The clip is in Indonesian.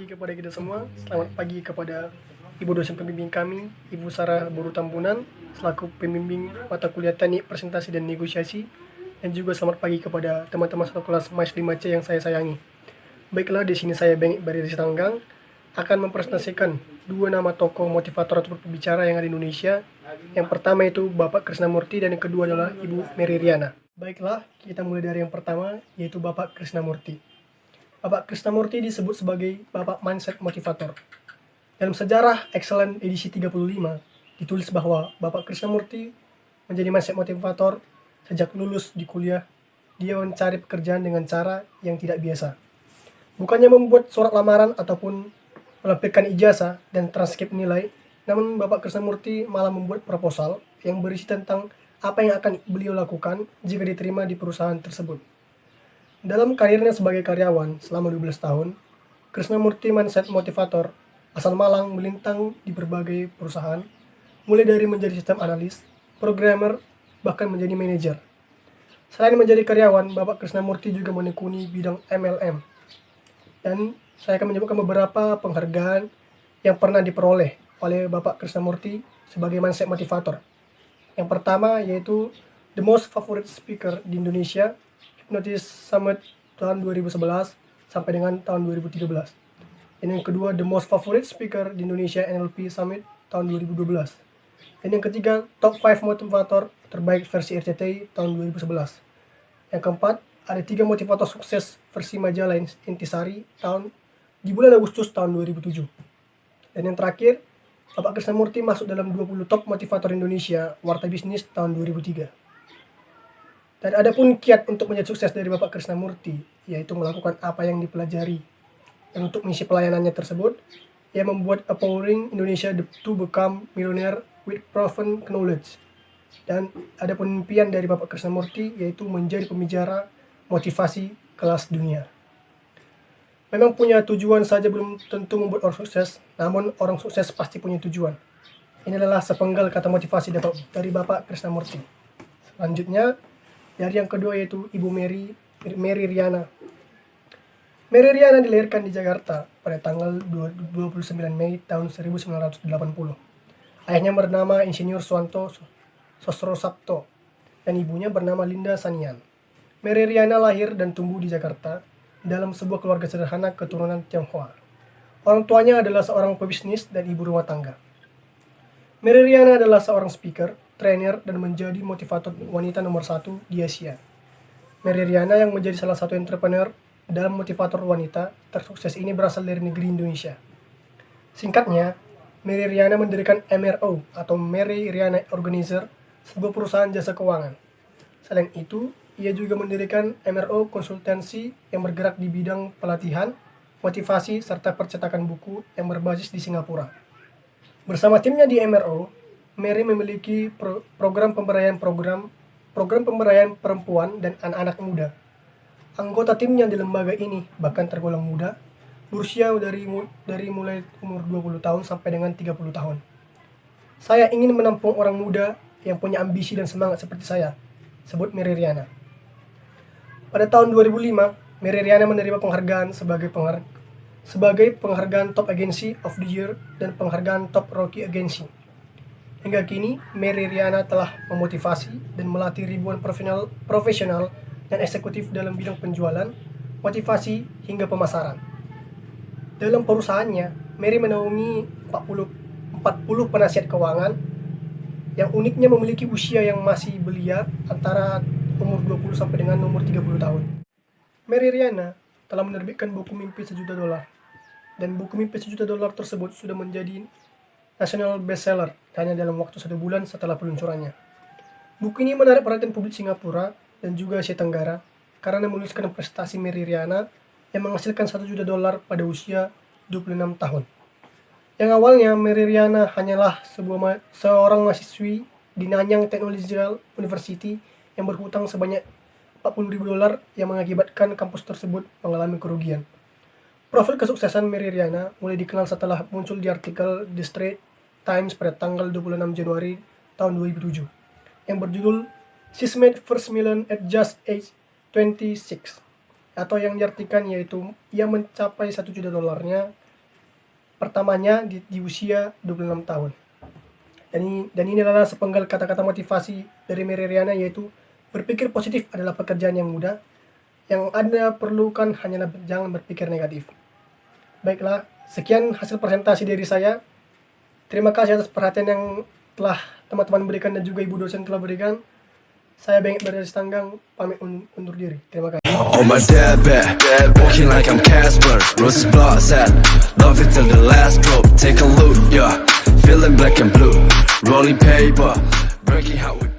pagi kepada kita semua. Selamat pagi kepada Ibu dosen pembimbing kami, Ibu Sarah Boru Tambunan, selaku pembimbing mata kuliah Teknik Presentasi dan Negosiasi. Dan juga selamat pagi kepada teman-teman satu kelas MAIS 5C yang saya sayangi. Baiklah, di sini saya Beng Iqbal Tanggang akan mempresentasikan dua nama tokoh motivator atau pembicara yang ada di Indonesia. Yang pertama itu Bapak Krisnamurti dan yang kedua adalah Ibu Mary Riana. Baiklah, kita mulai dari yang pertama, yaitu Bapak Krisnamurti. Bapak Krisnamurti disebut sebagai Bapak Mindset Motivator. Dalam sejarah Excellent edisi 35, ditulis bahwa Bapak Krisnamurti menjadi mindset motivator sejak lulus di kuliah. Dia mencari pekerjaan dengan cara yang tidak biasa. Bukannya membuat surat lamaran ataupun melampirkan ijazah dan transkrip nilai, namun Bapak Krisnamurti malah membuat proposal yang berisi tentang apa yang akan beliau lakukan jika diterima di perusahaan tersebut. Dalam karirnya sebagai karyawan selama 12 tahun, Krisnamurti Mindset Motivator asal Malang melintang di berbagai perusahaan, mulai dari menjadi sistem analis, programmer, bahkan menjadi manajer. Selain menjadi karyawan, Bapak Krisnamurti juga menekuni bidang MLM. Dan saya akan menyebutkan beberapa penghargaan yang pernah diperoleh oleh Bapak Krisnamurti sebagai Mindset Motivator. Yang pertama yaitu The Most Favorite Speaker di Indonesia, Hypnosis Summit tahun 2011 sampai dengan tahun 2013. Dan yang kedua, The Most Favorite Speaker di Indonesia NLP Summit tahun 2012. Dan yang ketiga, Top 5 Motivator terbaik versi RCTI tahun 2011. Yang keempat, ada 3 motivator sukses versi majalah Intisari di bulan Agustus tahun 2007. Dan yang terakhir, Bapak Krisnamurti masuk dalam 20 top motivator Indonesia Warta Bisnis tahun 2003. Dan ada pun kiat untuk menjadi sukses dari Bapak Krisnamurti, yaitu melakukan apa yang dipelajari. Dan untuk misi pelayanannya tersebut, ia membuat Empowering Indonesia to Become Millionaire with Proven Knowledge. Dan ada pun impian dari Bapak Krisnamurti, yaitu menjadi pembicara motivasi kelas dunia. Memang punya tujuan saja belum tentu membuat orang sukses, namun orang sukses pasti punya tujuan. Ini adalah sepenggal kata motivasi dari Bapak Krisnamurti. Selanjutnya, dari yang kedua yaitu Ibu Mary Riana. Mary Riana dilahirkan di Jakarta pada tanggal 29 Mei tahun 1980. Ayahnya bernama Insinyur Suwanto Sosro Sabto dan ibunya bernama Linda Sanian. Mary Riana lahir dan tumbuh di Jakarta dalam sebuah keluarga sederhana keturunan Tionghoa. Orang tuanya adalah seorang pebisnis dan ibu rumah tangga. Mary Riana adalah seorang speaker, trainer, dan menjadi motivator wanita nomor 1 di Asia. Mary Riana yang menjadi salah satu entrepreneur dalam motivator wanita tersukses ini berasal dari negeri Indonesia. Singkatnya, Mary Riana mendirikan MRO atau Mary Riana Organizer, sebuah perusahaan jasa keuangan. Selain itu, ia juga mendirikan MRO Konsultansi yang bergerak di bidang pelatihan, motivasi, serta percetakan buku yang berbasis di Singapura. Bersama timnya di MRO, Mary memiliki program pemberdayaan perempuan dan anak-anak muda. Anggota timnya di lembaga ini bahkan tergolong muda, berusia dari mulai umur 20 tahun sampai dengan 30 tahun. Saya ingin menampung orang muda yang punya ambisi dan semangat seperti saya, sebut Mary Riana. Pada tahun 2005, Mary Riana menerima penghargaan sebagai penghargaan Top Agency of the Year dan penghargaan Top Rookie Agency. Hingga kini, Mary Riana telah memotivasi dan melatih ribuan profesional dan eksekutif dalam bidang penjualan, motivasi, hingga pemasaran. Dalam perusahaannya, Mary menaungi 40 penasihat keuangan yang uniknya memiliki usia yang masih belia antara umur 20 sampai dengan umur 30 tahun. Mary Riana telah menerbitkan buku Mimpi $1 Juta. Dan buku Mimpi $1 Juta tersebut sudah menjadi national bestseller hanya dalam waktu 1 bulan setelah peluncurannya. Buku ini menarik perhatian publik Singapura dan juga Asia Tenggara karena menuliskan prestasi Mary Riana yang menghasilkan $1 juta pada usia 26 tahun. Yang awalnya Mary Riana hanyalah seorang mahasiswi di Nanyang Technological University yang berhutang sebanyak $40.000 yang mengakibatkan kampus tersebut mengalami kerugian. Profil kesuksesan Mary Riana mulai dikenal setelah muncul di artikel The Straits Times pada tanggal 26 Januari tahun 2007 yang berjudul She's Made First Million at Just Age 26, atau yang diartikan yaitu ia mencapai $1 juta pertamanya di usia 26 tahun. Dan ini adalah sepenggal kata-kata motivasi dari Mary Riana, yaitu berpikir positif adalah pekerjaan yang mudah. Yang Anda perlukan hanyalah jangan berpikir negatif. Baiklah, sekian hasil presentasi dari saya. Terima kasih atas perhatian yang telah teman-teman berikan dan juga ibu dosen telah berikan. Saya Bengit dari Tanggang, pamit undur diri. Terima kasih. On my deathbed, walking like I'm Casper. Rose blood set, love it till the last drop. Take a look, yeah, feeling black and blue. Rolling paper, breaking heart with